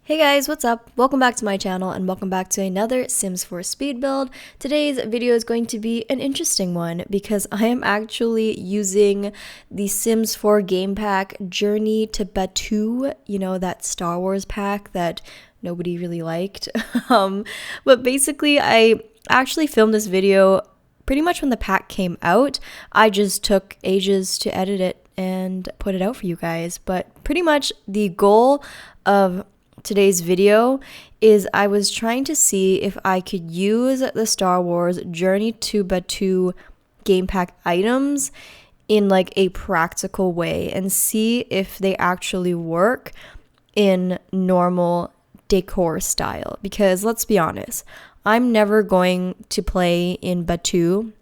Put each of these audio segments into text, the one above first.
Hey guys, what's up? Welcome back to my channel and welcome back to another Sims 4 speed build. Today's video is going to be an interesting one because I am actually using the Sims 4 game pack Journey to Batuu, that Star Wars pack that nobody really liked. But basically I actually filmed this video pretty much when the pack came out. I just took ages to edit it and put it out for you guys, but pretty much the goal of today's video is I was trying to see if I could use the Star Wars Journey to Batuu game pack items in like a practical way and see if they actually work in normal decor style, because let's be honest, I'm never going to play in Batuu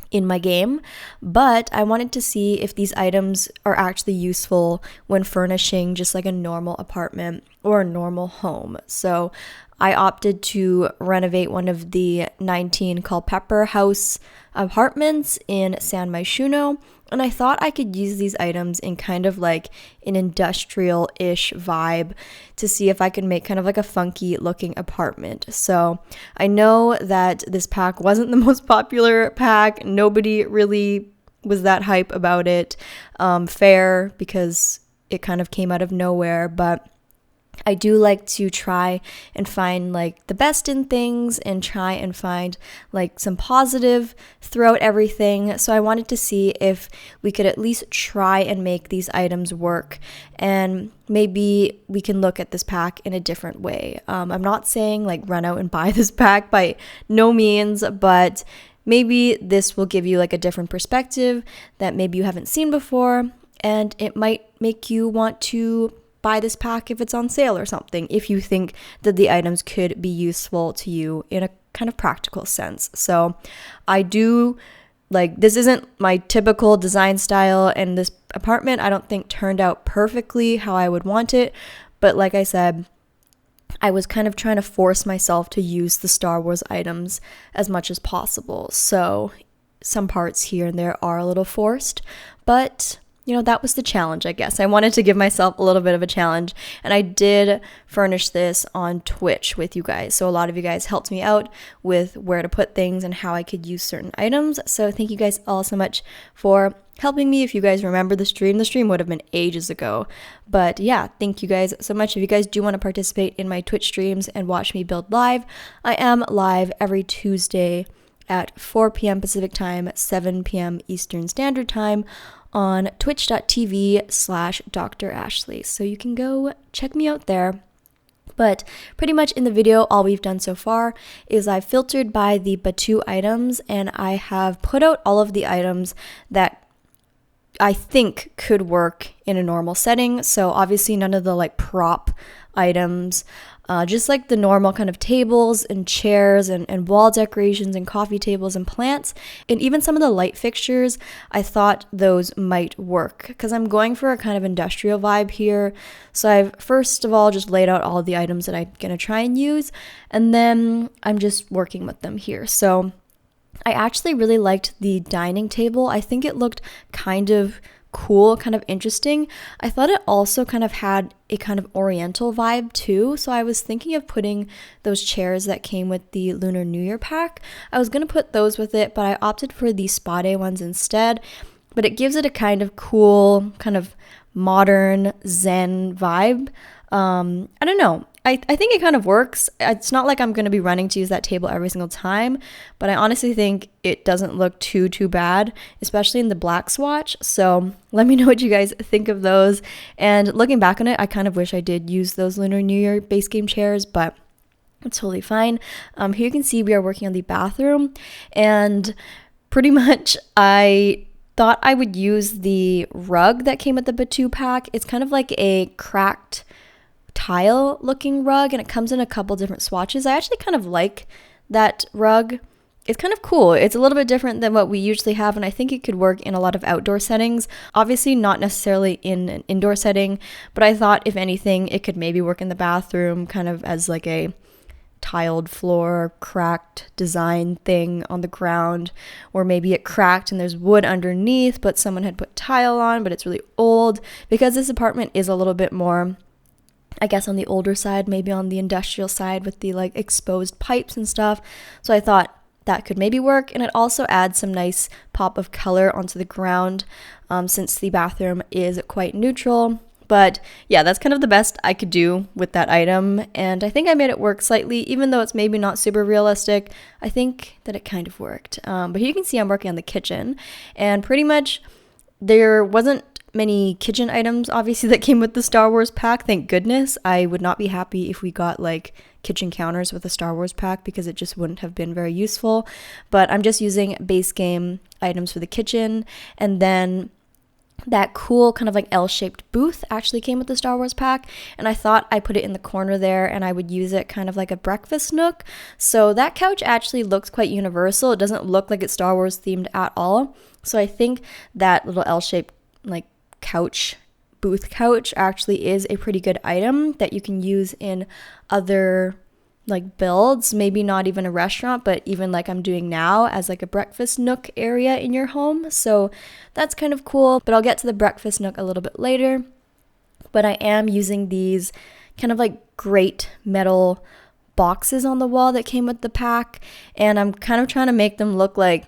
in my game, but I wanted to see if these items are actually useful when furnishing just like a normal apartment or a normal home. So I opted to renovate one of the 19 Culpepper house apartments in San Myshuno, and I thought I could use these items in kind of like an industrial-ish vibe to see if I could make kind of like a funky looking apartment. So I know that this pack wasn't the most popular pack. Nobody really was that hype about it. Fair, because it kind of came out of nowhere, but I do like to try and find like the best in things and try and find like some positive throughout everything. So I wanted to see if we could at least try and make these items work, and maybe we can look at this pack in a different way. I'm not saying like run out and buy this pack by no means, but maybe this will give you like a different perspective that maybe you haven't seen before, and it might make you want to buy this pack if it's on sale or something, if you think that the items could be useful to you in a kind of practical sense. So I do, like, this isn't my typical design style, and this apartment I don't think turned out perfectly how I would want it, but like I said, I was kind of trying to force myself to use the Star Wars items as much as possible. So some parts here and there are a little forced, but that was the challenge, I guess. I wanted to give myself a little bit of a challenge, and I did furnish this on Twitch with you guys. So a lot of you guys helped me out with where to put things and how I could use certain items. So thank you guys all so much for helping me. If you guys remember the stream would have been ages ago. But yeah, thank you guys so much. If you guys do want to participate in my Twitch streams and watch me build live, I am live every Tuesday at 4 p.m. Pacific time, 7 p.m. Eastern Standard Time on twitch.tv/DoctorAshley. So you can go check me out there. But pretty much in the video, all we've done so far is I've filtered by the Batuu items, and I have put out all of the items that I think could work in a normal setting. So obviously none of the like prop items, just like the normal kind of tables and chairs and wall decorations and coffee tables and plants, and even some of the light fixtures. I thought those might work because I'm going for a kind of industrial vibe here. So I've first of all just laid out all the items that I'm going to try and use, and then I'm just working with them here. So I actually really liked the dining table. I think it looked kind of cool, kind of interesting. I thought it also kind of had a kind of oriental vibe too. So I was thinking of putting those chairs that came with the Lunar New Year pack. I was going to put those with it, but I opted for the spa day ones instead. But it gives it a kind of cool, kind of modern Zen vibe. I don't know. I think it kind of works. It's not like I'm going to be running to use that table every single time, but I honestly think it doesn't look too bad, especially in the black swatch. So let me know what you guys think of those. And looking back on it, I kind of wish I did use those Lunar New Year base game chairs, but it's totally fine. Here you can see we are working on the bathroom, and pretty much I thought I would use the rug that came with the Batuu pack. It's kind of like a cracked tile looking rug, and it comes in a couple different swatches. I actually kind of like that rug. It's kind of cool. It's a little bit different than what we usually have, and I think it could work in a lot of outdoor settings. Obviously not necessarily in an indoor setting, but I thought if anything it could maybe work in the bathroom kind of as like a tiled floor, cracked design thing on the ground, or maybe it cracked and there's wood underneath but someone had put tile on but it's really old, because this apartment is a little bit more I guess on the older side, maybe on the industrial side with the like exposed pipes and stuff. So I thought that could maybe work, and it also adds some nice pop of color onto the ground since the bathroom is quite neutral. But yeah, that's kind of the best I could do with that item, and I think I made it work slightly, even though it's maybe not super realistic. I think that it kind of worked. But here you can see I'm working on the kitchen, and pretty much there wasn't many kitchen items obviously that came with the Star Wars pack. Thank goodness. I would not be happy if we got like kitchen counters with a Star Wars pack, because it just wouldn't have been very useful. But I'm just using base game items for the kitchen, and then that cool kind of like L-shaped booth actually came with the Star Wars pack, and I thought I put it in the corner there and I would use it kind of like a breakfast nook. So that couch actually looks quite universal. It doesn't look like it's Star Wars themed at all. So I think that little L-shaped like booth couch actually is a pretty good item that you can use in other like builds, maybe not even a restaurant, but even like I'm doing now as like a breakfast nook area in your home. So that's kind of cool, but I'll get to the breakfast nook a little bit later. But I am using these kind of like great metal boxes on the wall that came with the pack, and I'm kind of trying to make them look like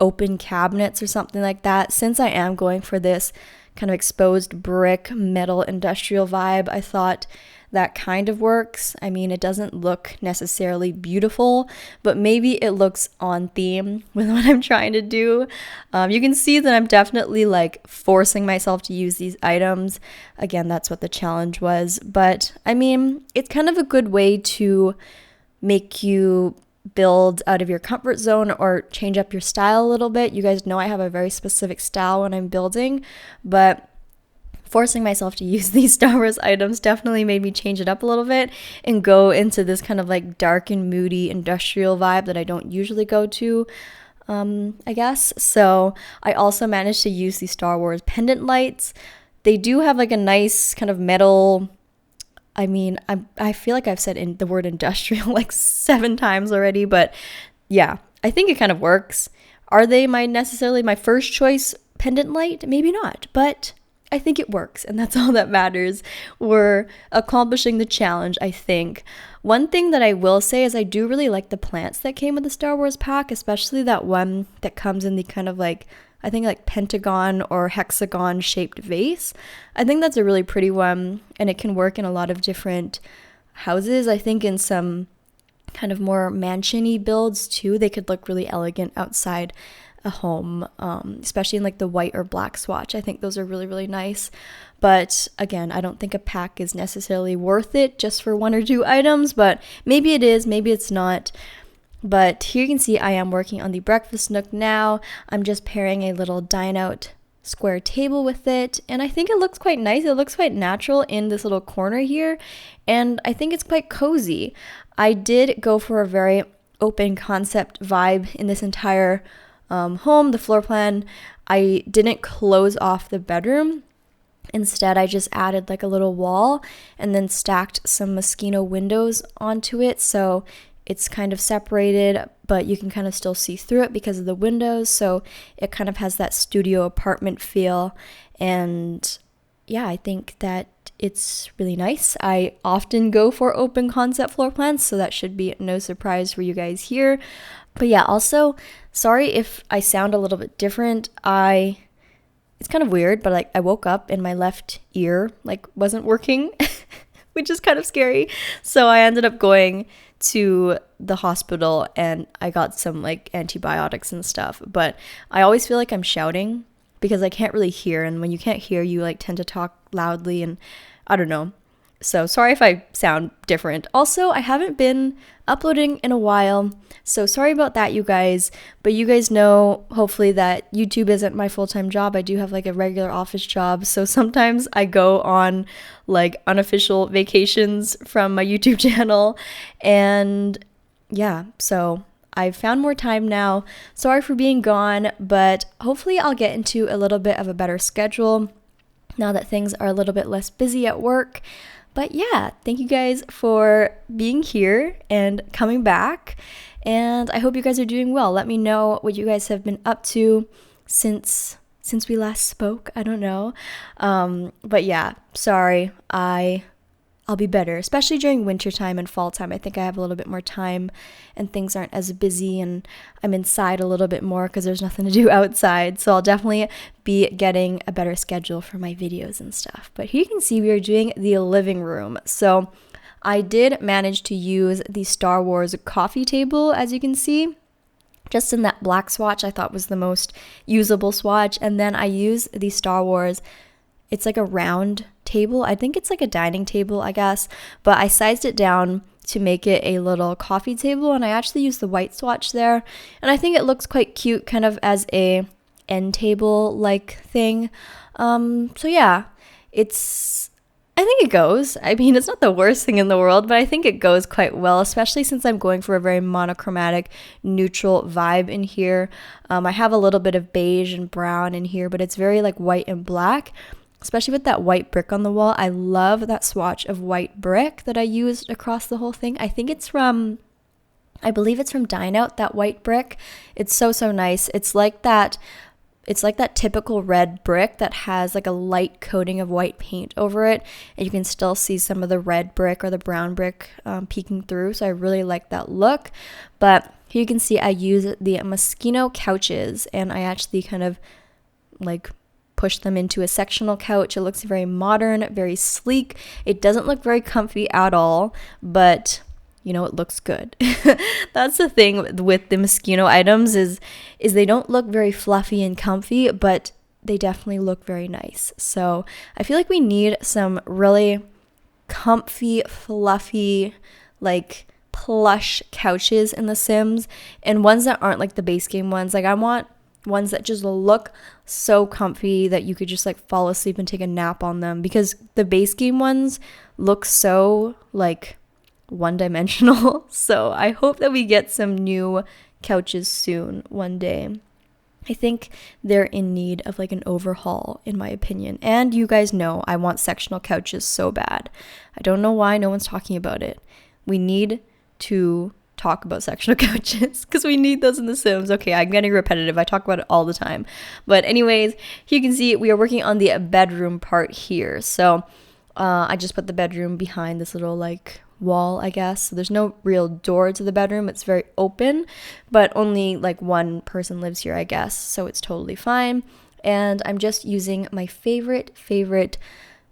open cabinets or something like that. Since I am going for this kind of exposed brick metal industrial vibe, I thought that kind of works. I mean, it doesn't look necessarily beautiful, but maybe it looks on theme with what I'm trying to do. You can see that I'm definitely like forcing myself to use these items. Again, that's what the challenge was. But I mean, it's kind of a good way to make you build out of your comfort zone or change up your style a little bit. You guys know I have a very specific style when I'm building, but forcing myself to use these Star Wars items definitely made me change it up a little bit and go into this kind of like dark and moody industrial vibe that I don't usually go to, I guess. So I also managed to use these Star Wars pendant lights. They do have like a nice kind of metal, I mean, I feel like I've said the word industrial like 7 times already, but yeah, I think it kind of works. Are they necessarily my first choice pendant light? Maybe not, but I think it works, and that's all that matters. We're accomplishing the challenge, I think. One thing that I will say is I do really like the plants that came with the Star Wars pack, especially that one that comes in the kind of like, I think like pentagon or hexagon shaped vase. I think that's a really pretty one, and it can work in a lot of different houses. I think in some kind of more mansion-y builds too, they could look really elegant outside a home, especially in like the white or black swatch. I think those are really, really nice. But again, I don't think a pack is necessarily worth it just for 1 or 2 items, but maybe it is, maybe it's not. But here you can see I am working on the breakfast nook now. I'm just pairing a little dine out square table with it, and I think it looks quite nice. It looks quite natural in this little corner here, and I think it's quite cozy. I did go for a very open concept vibe in this entire home. The floor plan, I didn't close off the bedroom. Instead, I just added like a little wall and then stacked some Moschino windows onto it, so it's kind of separated, but you can kind of still see through it because of the windows. So it kind of has that studio apartment feel, and yeah, I think that it's really nice. I often go for open concept floor plans, so that should be no surprise for you guys here. But yeah, also, sorry if I sound a little bit different. It's kind of weird, but like I woke up and my left ear like wasn't working, which is kind of scary. So I ended up going to the hospital and I got some like antibiotics and stuff. But I always feel like I'm shouting because I can't really hear, and when you can't hear, you like tend to talk loudly, and I don't know. So sorry if I sound different. Also, I haven't been uploading in a while, so sorry about that, you guys. But you guys know, hopefully, that YouTube isn't my full-time job. I do have like a regular office job, so sometimes I go on like unofficial vacations from my YouTube channel, and yeah, so I've found more time now. Sorry for being gone, but hopefully I'll get into a little bit of a better schedule now that things are a little bit less busy at work. But yeah, thank you guys for being here and coming back. And I hope you guys are doing well. Let me know what you guys have been up to since we last spoke. I don't know. But yeah, sorry. I I'll be better, especially during winter time and fall time. I think I have a little bit more time and things aren't as busy and I'm inside a little bit more because there's nothing to do outside. So I'll definitely be getting a better schedule for my videos and stuff. But here you can see we are doing the living room. So I did manage to use the Star Wars coffee table, as you can see. Just in that black swatch I thought was the most usable swatch. And then I use the Star Wars, it's like a round table. I think it's like a dining table, I guess. But I sized it down to make it a little coffee table. And I actually used the white swatch there. And I think it looks quite cute kind of as a end table like thing. So yeah, I think it goes. I mean, it's not the worst thing in the world, but I think it goes quite well, especially since I'm going for a very monochromatic, neutral vibe in here. I have a little bit of beige and brown in here, but it's very like white and black, especially with that white brick on the wall. I love that swatch of white brick that I used across the whole thing. I believe it's from Dine Out, that white brick. It's so nice. It's like that typical red brick that has like a light coating of white paint over it, and you can still see some of the red brick or the brown brick peeking through. So I really like that look. But here you can see I use the Moschino couches, and I actually kind of like push them into a sectional couch. It looks very modern, very sleek. It doesn't look very comfy at all, but you know, it looks good. That's the thing with the Moschino items is they don't look very fluffy and comfy, but they definitely look very nice. So I feel like we need some really comfy, fluffy, like plush couches in The Sims, and ones that aren't like the base game ones. Like I want ones that just look so comfy that you could just like fall asleep and take a nap on them, because the base game ones look so like one-dimensional. So I hope that we get some new couches soon one day. I think they're in need of like an overhaul, in my opinion. And you guys know I want sectional couches so bad. I don't know why no one's talking about it. We need to talk about sectional couches because we need those in The Sims. Okay, I'm getting repetitive. I talk about it all the time. But anyways, you can see we are working on the bedroom part here. So I just put the bedroom behind this little like wall, I guess. So there's no real door to the bedroom. It's very open, but only like one person lives here, I guess. So it's totally fine. And I'm just using my favorite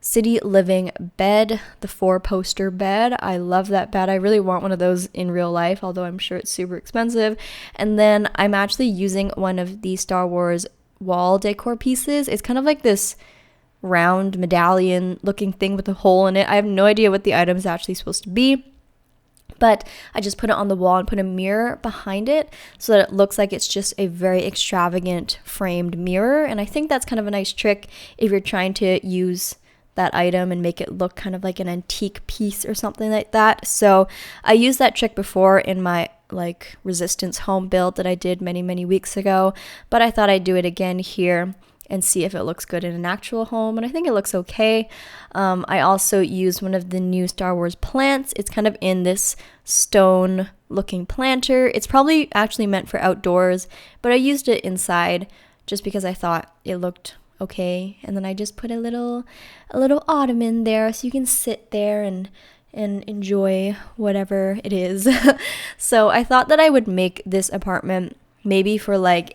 City Living bed, the 4-poster bed. I love that bed. I really want one of those in real life, although I'm sure it's super expensive. And then I'm actually using one of the Star Wars wall decor pieces. It's kind of like this round medallion looking thing with a hole in it. I have no idea what the item is actually supposed to be, but I just put it on the wall and put a mirror behind it so that it looks like it's just a very extravagant framed mirror. And I think that's kind of a nice trick if you're trying to use that item and make it look kind of like an antique piece or something like that. So I used that trick before in my like resistance home build that I did many weeks ago, but I thought I'd do it again here and see if it looks good in an actual home, and I think it looks okay. I also used one of the new Star Wars plants. It's kind of in this stone looking planter. It's probably actually meant for outdoors, but I used it inside just because I thought it looked okay. And then I just put a little ottoman there so you can sit there and enjoy whatever it is. So I thought that I would make this apartment maybe for like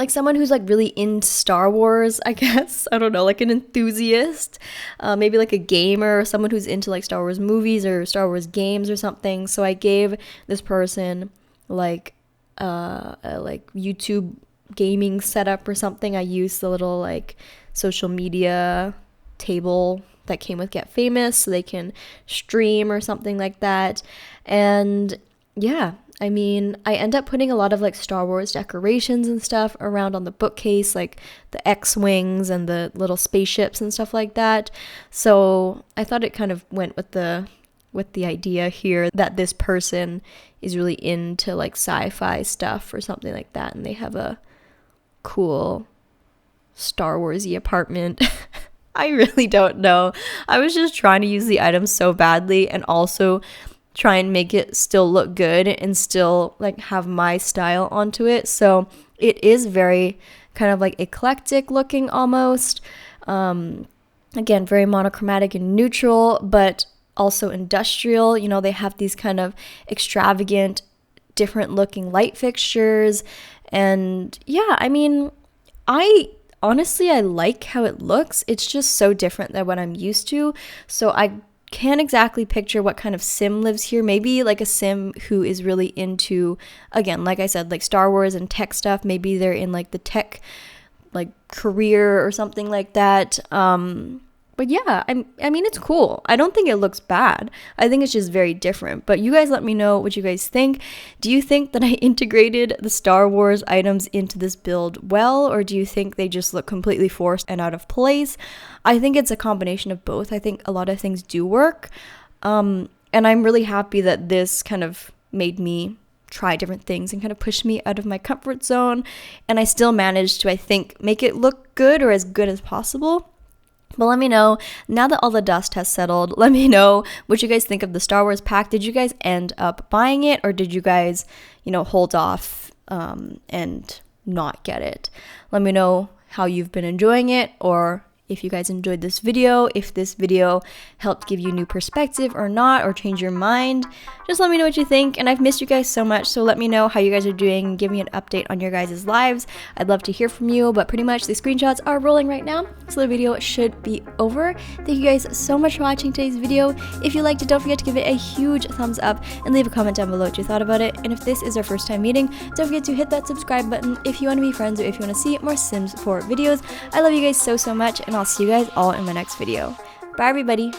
someone who's like really into Star Wars, I guess. I don't know, like an enthusiast, maybe like a gamer or someone who's into like Star Wars movies or Star Wars games or something. So I gave this person like a like YouTube gaming setup or something. I used the little like social media table that came with Get Famous so they can stream or something like that. And yeah, I mean, I end up putting a lot of like Star Wars decorations and stuff around on the bookcase, like the X-Wings and the little spaceships and stuff like that. So I thought it kind of went with the idea here that this person is really into like sci-fi stuff or something like that, and they have a cool Star Wars-y apartment. I really don't know. I was just trying to use the items so badly and also try and make it still look good and still like have my style onto it. So it is very kind of like eclectic looking almost. Again, very monochromatic and neutral, but also industrial. You know, they have these kind of extravagant, different looking light fixtures. And yeah, I mean, I like how it looks. It's just so different than what I'm used to. So I can't exactly picture what kind of sim lives here. Maybe like a sim who is really into, again, like I said, like Star Wars and tech stuff. Maybe they're in like the tech like career or something like that. But yeah, I mean, it's cool. I don't think it looks bad. I think it's just very different. But you guys let me know what you guys think. Do you think that I integrated the Star Wars items into this build well, or do you think they just look completely forced and out of place? I think it's a combination of both. I think a lot of things do work. And I'm really happy that this kind of made me try different things and kind of push me out of my comfort zone. And I still managed to, I think, make it look good or as good as possible. But let me know, now that all the dust has settled, let me know what you guys think of the Star Wars pack. Did you guys end up buying it, or did you guys, hold off and not get it? Let me know how you've been enjoying it, or if you guys enjoyed this video, if this video helped give you new perspective or not, or change your mind. Just let me know what you think, and I've missed you guys so much, so let me know how you guys are doing. Give me an update on your guys' lives. I'd love to hear from you, but pretty much the screenshots are rolling right now, so the video should be over. Thank you guys so much for watching today's video. If you liked it, don't forget to give it a huge thumbs up and leave a comment down below what you thought about it. And if this is our first time meeting, don't forget to hit that subscribe button if you want to be friends or if you want to see more Sims 4 videos. I love you guys so much, and I'll see you guys all in my next video. Bye everybody!